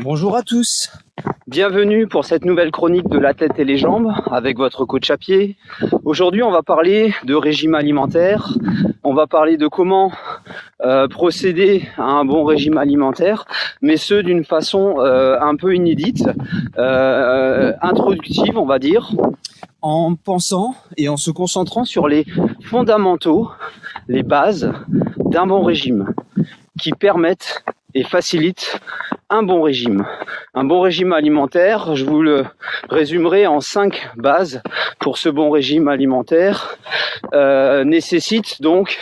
Bonjour à tous. Bienvenue pour cette nouvelle chronique de la tête et les jambes avec votre coach à pied. Aujourd'hui, on va parler de régime alimentaire. On va parler de comment procéder à un bon régime alimentaire, mais ce d'une façon un peu inédite, introductive, on va dire, en pensant et en se concentrant sur les fondamentaux, les bases d'un bon régime qui permettent et facilitent un bon régime. Un bon régime alimentaire, je vous le résumerai en 5 bases pour ce bon régime alimentaire, nécessite donc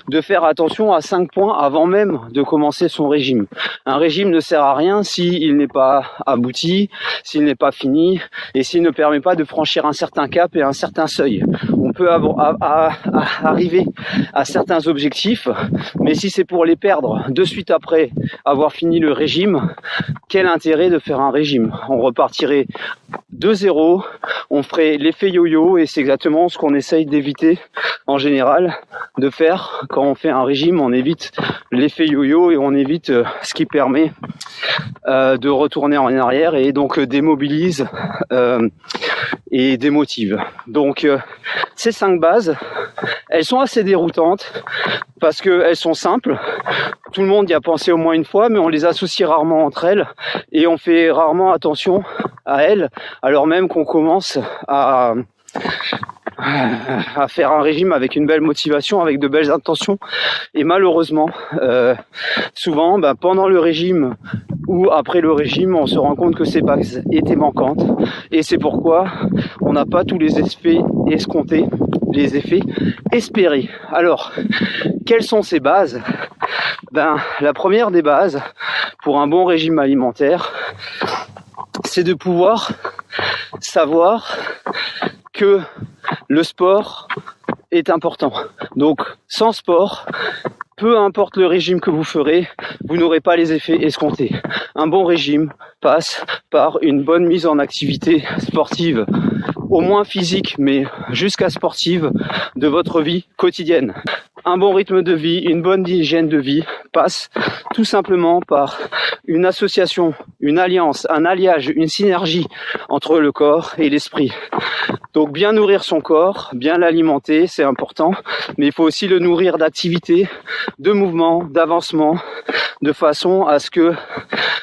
de faire attention à 5 points avant même de commencer son régime. Un régime ne sert à rien s'il n'est pas abouti, s'il n'est pas fini et s'il ne permet pas de franchir un certain cap et un certain seuil. On peut arriver à certains objectifs, mais si c'est pour les perdre de suite après avoir fini le régime, quel intérêt de faire un régime? On repartirait de zéro, on ferait l'effet yo-yo et c'est exactement ce qu'on essaye d'éviter en général de faire quand on fait un régime. On évite l'effet yo-yo et on évite ce qui permet de retourner en arrière et donc démobilise et démotive. Donc ces 5 bases, elles sont assez déroutantes parce qu'elles sont simples. Tout le monde y a pensé au moins une fois, mais on les associe rarement entre elles et on fait rarement attention à elles, alors même qu'on commence à faire un régime avec une belle motivation, avec de belles intentions. Et malheureusement, souvent, pendant le régime ou après le régime, on se rend compte que ces bases étaient manquantes. Et c'est pourquoi on n'a pas tous les effets escomptés, les effets espérés. Alors, quelles sont ces bases? La première des bases pour un bon régime alimentaire, c'est de pouvoir savoir que le sport est important. Donc, sans sport, peu importe le régime que vous ferez, vous n'aurez pas les effets escomptés. Un bon régime passe par une bonne mise en activité sportive, au moins physique, mais jusqu'à sportive, de votre vie quotidienne. Un bon rythme de vie, une bonne hygiène de vie passe tout simplement par une association, une alliance, un alliage, une synergie entre le corps et l'esprit. Donc bien nourrir son corps, bien l'alimenter, c'est important, mais il faut aussi le nourrir d'activité, de mouvement, d'avancement, de façon à ce que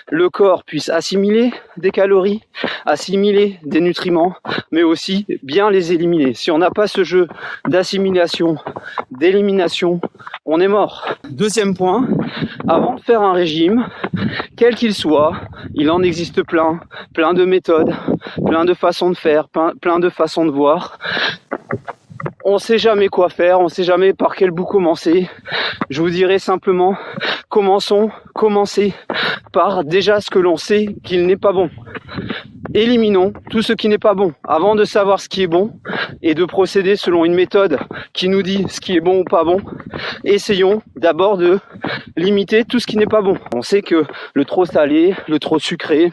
le corps puisse assimiler des calories, assimiler des nutriments, mais aussi bien les éliminer. Si on n'a pas ce jeu d'assimilation, d'élimination, on est mort. Deuxième point, avant de faire un régime, quel qu'il soit, il en existe plein de méthodes, plein de façons de faire, plein de façons de voir. On ne sait jamais quoi faire, on ne sait jamais par quel bout commencer. Je vous dirais simplement, commencez par déjà ce que l'on sait qu'il n'est pas bon. Éliminons tout ce qui n'est pas bon avant de savoir ce qui est bon et de procéder selon une méthode qui nous dit ce qui est bon ou pas bon. Essayons d'abord de limiter tout ce qui n'est pas bon. On sait que le trop salé, le trop sucré,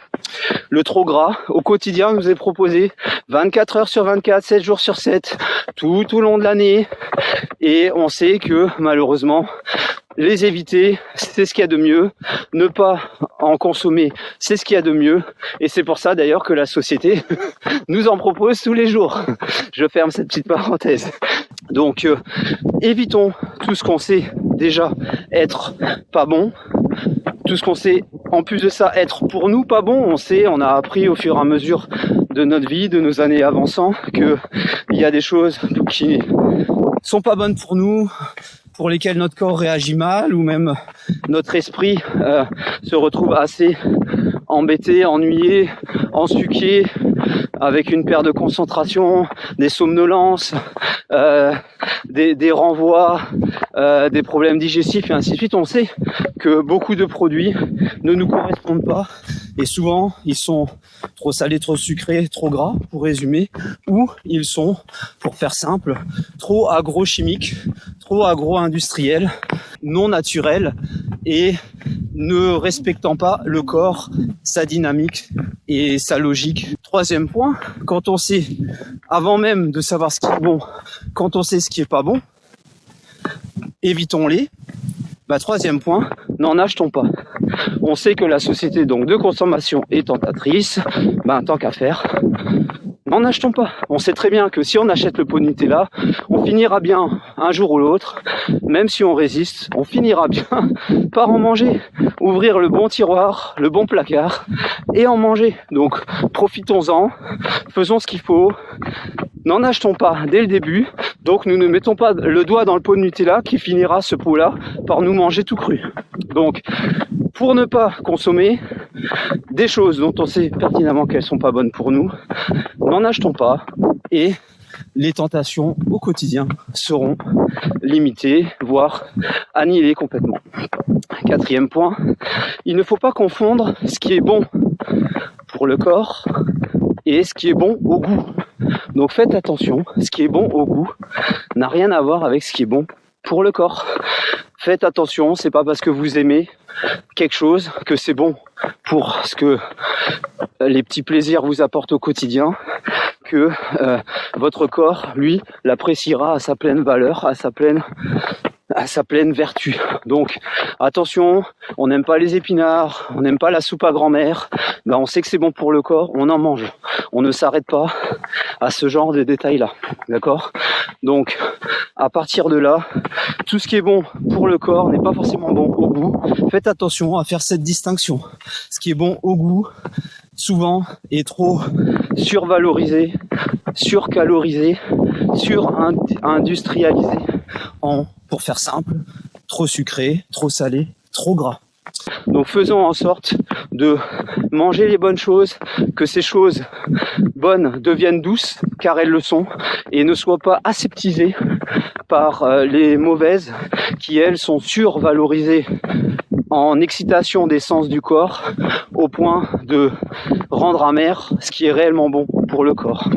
le trop gras au quotidien nous est proposé 24 heures sur 24, 7 jours sur 7, tout au long de l'année. Et on sait que malheureusement, les éviter, c'est ce qu'il y a de mieux. Ne pas en consommer, c'est ce qu'il y a de mieux. Et c'est pour ça d'ailleurs que la société nous en propose tous les jours. Je ferme cette petite parenthèse. Donc, évitons tout ce qu'on sait déjà être pas bon. Tout ce qu'on sait en plus de ça être pour nous pas bon. On a appris au fur et à mesure de notre vie, de nos années avançant, qu'il y a des choses qui sont pas bonnes pour nous, pour lesquelles notre corps réagit mal, ou même notre esprit se retrouve assez embêté, ennuyé, ensuqué, avec une perte de concentration, des somnolences, des renvois, des problèmes digestifs et ainsi de suite. On sait que beaucoup de produits ne nous correspondent pas et souvent ils sont trop salés, trop sucrés, trop gras pour résumer, ou ils sont, pour faire simple, trop agrochimiques, trop agro-industriels, non naturels et ne respectant pas le corps, sa dynamique et sa logique. Troisième point, quand on sait, avant même de savoir ce qui est bon, quand on sait ce qui est pas bon, évitons-les. Troisième point, n'en achetons pas. On sait que la société donc de consommation est tentatrice, tant qu'à faire, n'en achetons pas. On sait très bien que si on achète le pot de Nutella, on finira bien un jour ou l'autre, même si on résiste, on finira bien par en manger, ouvrir le bon tiroir, le bon placard et en manger. Donc profitons-en, faisons ce qu'il faut, n'en achetons pas dès le début, donc nous ne mettons pas le doigt dans le pot de Nutella qui finira ce pot-là par nous manger tout cru. Donc pour ne pas consommer des choses dont on sait pertinemment qu'elles sont pas bonnes pour nous, n'en achetons pas et les tentations au quotidien seront limitées, voire annihilées complètement. Quatrième point, il ne faut pas confondre ce qui est bon pour le corps et ce qui est bon au goût. Donc faites attention, ce qui est bon au goût n'a rien à voir avec ce qui est bon pour le corps. Faites attention, c'est pas parce que vous aimez quelque chose que c'est bon pour ce que les petits plaisirs vous apportent au quotidien, que votre corps, lui, l'appréciera à sa pleine valeur, à sa pleine vertu. Donc attention, on n'aime pas les épinards, on n'aime pas la soupe à grand-mère, on sait que c'est bon pour le corps, on en mange. On ne s'arrête pas à ce genre de détails-là, d'accord? Donc à partir de là, tout ce qui est bon pour le corps n'est pas forcément bon au goût. Faites attention à faire cette distinction. Ce qui est bon au goût, souvent, est trop survalorisé, surcalorisé, surindustrialisé pour faire simple, trop sucré, trop salé, trop gras. Donc faisons en sorte de manger les bonnes choses, que ces choses bonnes deviennent douces, car elles le sont, et ne soient pas aseptisées par les mauvaises, qui elles sont survalorisées en excitation des sens du corps, au point de rendre amer ce qui est réellement bon pour le corps.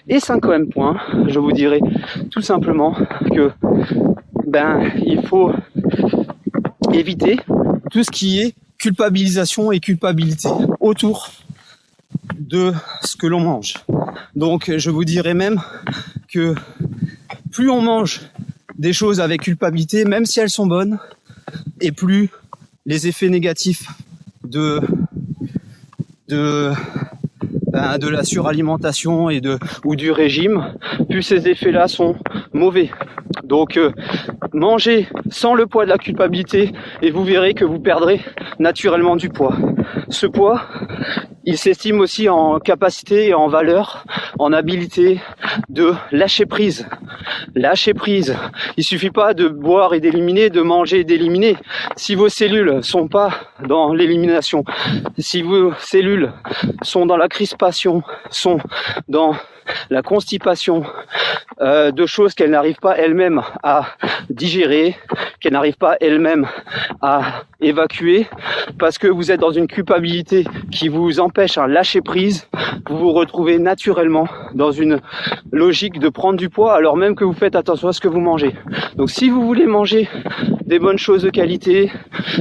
Et cinquième point, je vous dirais tout simplement que il faut éviter tout ce qui est culpabilisation et culpabilité autour de ce que l'on mange. Donc je vous dirais même que plus on mange des choses avec culpabilité, même si elles sont bonnes, et plus les effets négatifs de la suralimentation ou du régime, plus ces effets-là sont mauvais. Donc mangez sans le poids de la culpabilité et vous verrez que vous perdrez naturellement du poids. Ce poids, il s'estime aussi en capacité et en valeur, en habilité de lâcher prise. Lâcher prise. Il suffit pas de boire et d'éliminer, de manger et d'éliminer. Si vos cellules sont pas dans l'élimination, si vos cellules sont dans la crispation, sont dans la constipation, de choses qu'elles n'arrivent pas elles-mêmes à digérer, qu'elles n'arrivent pas elles-mêmes à évacuer, parce que vous êtes dans une culpabilité qui vous empêche à lâcher prise, vous vous retrouvez naturellement dans une logique de prendre du poids alors même que vous faites attention à ce que vous mangez. Donc si vous voulez manger des bonnes choses de qualité,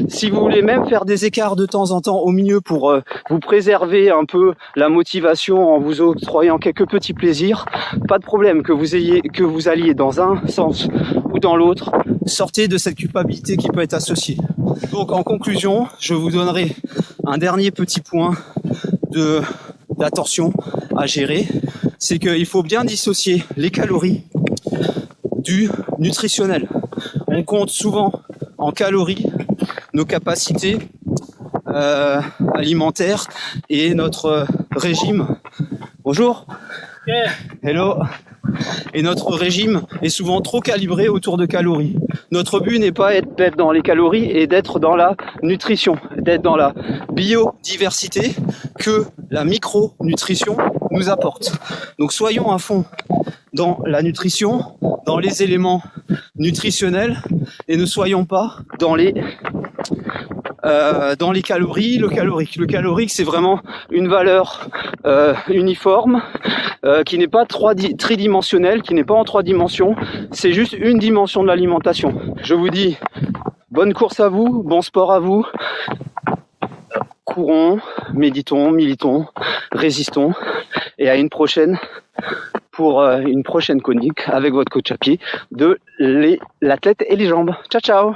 si vous voulez même faire des écarts de temps en temps au milieu pour vous préserver un peu la motivation en vous octroyant quelques petits plaisirs, pas de problème que vous alliez dans un sens ou dans l'autre, sortez de cette culpabilité qui peut être associée. Donc en conclusion, je vous donnerai un dernier petit point d'attention à gérer, c'est qu'il faut bien dissocier les calories du nutritionnel. On compte souvent en calories nos capacités alimentaires et notre régime. Bonjour. Hello. Et notre régime est souvent trop calibré autour de calories. Notre but n'est pas d'être dans les calories et d'être dans la nutrition, d'être dans la biodiversité que la micronutrition nous apporte. Donc soyons à fond dans la nutrition, dans les éléments nutritionnels et ne soyons pas dans les calories. Le calorique, c'est vraiment une valeur uniforme qui n'est pas tridimensionnelle, qui n'est pas en 3 dimensions. C'est juste une dimension de l'alimentation. Je vous dis bonne course à vous, bon sport à vous. Courons, méditons, militons, résistons et à une prochaine pour une prochaine chronique avec votre coach à pied de la tête et les jambes. Ciao ciao.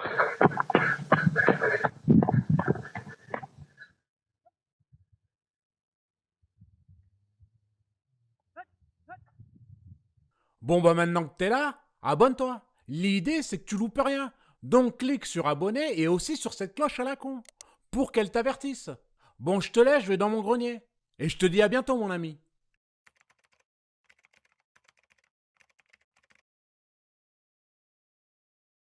Bon bah maintenant que t'es là, abonne-toi. L'idée c'est que tu loupes rien. Donc clique sur abonner et aussi sur cette cloche à la con pour qu'elle t'avertisse. Bon, je te laisse, je vais dans mon grenier. Et je te dis à bientôt mon ami.